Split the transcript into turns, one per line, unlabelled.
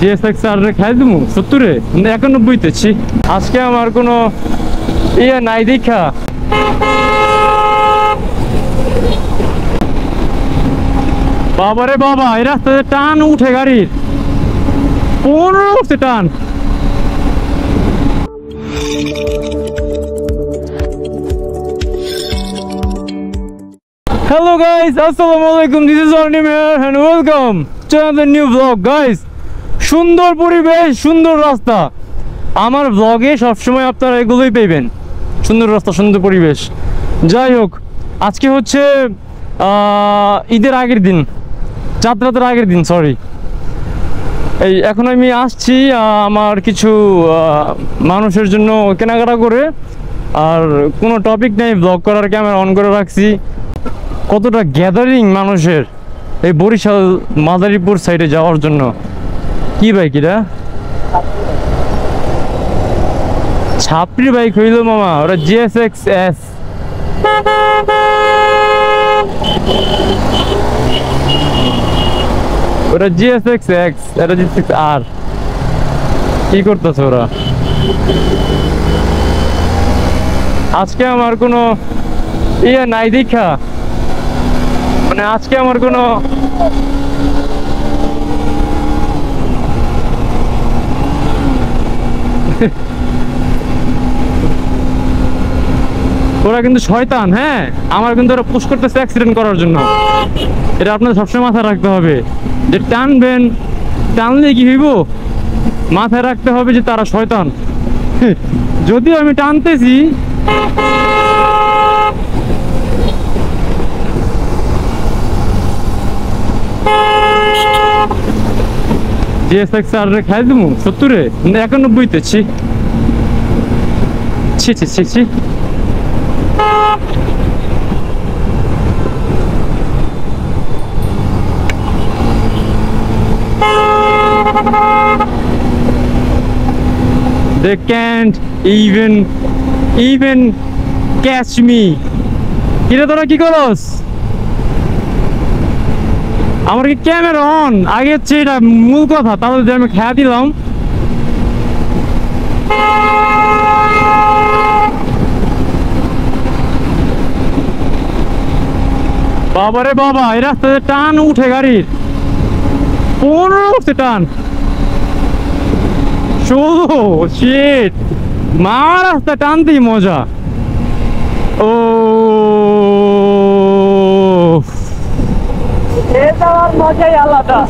GSX আর খাই দিমু 70-এ 91-তে ছি। আজকে আমার কোনো ইয়ে নাই দেখা। বাবারে বাবা, এই রাস্তাতে টান উঠে গাড়ির 15 উঠছে টান। Hello guys, Assalamualaikum. This is Arnim here and welcome to another new vlog guys. সুন্দর পরিবেশ, সুন্দর রাস্তা। আমার ব্লগে সবসময় আপনারা এগুলোই পাইবেন, সুন্দর রাস্তা, সুন্দর পরিবেশ। যাই হোক, আজকে হচ্ছে ঈদের আগের দিন, যাত্রার আগের দিন, সরি। এই এখন আমি আসছি আমার কিছু মানুষের জন্য কেনাকাটা করে, আর কোনো টপিক নেই, ব্লগ করার ক্যামেরা অন করে রাখছি। কতটা গ্যাদারিং মানুষের এই বরিশাল মাদারীপুর সাইডে যাওয়ার জন্য। কি বাইক এটা? ছাপড়ি বাইক হইল মামা, ওরা জিএসএক্স এস। ওরা জিএসএক্স এক্স, এটা জিএসএক্স আর। কি করতেছে ওরা? আজকে আমার কোনো ইয়ে নাই দেখা, মানে আজকে আমার কোনো ওরা কিন্তু শয়তান। হ্যাঁ, আমার কিন্তু ওরা পুশ করতেছে অ্যাক্সিডেন্ট করার জন্য। এটা আপনাদের সবসময় মাথায় রাখতে হবে যে টানবেন, টানলে কি হইব মাথায় রাখতে হবে যে তারা শয়তান। যদিও আমি টানতেছি, জিএসএক্স আর খাই দিমু 70-এ 91-তে ছি ছি ছি ছি ছি। They can't even catch me. কিরে তোরা কি করস? আমার কি ক্যামেরা অন? আগে হচ্ছে এটা মূল কথা, তাহলে আমি খেয়া দিলাম। বাবারে বাবা, এই রাস্তাতে টান উঠে গাড়ির 15 উঠছে টান। 16 শিট, মা রাস্তা টানতেই মজা। ও মজাই আলাদা।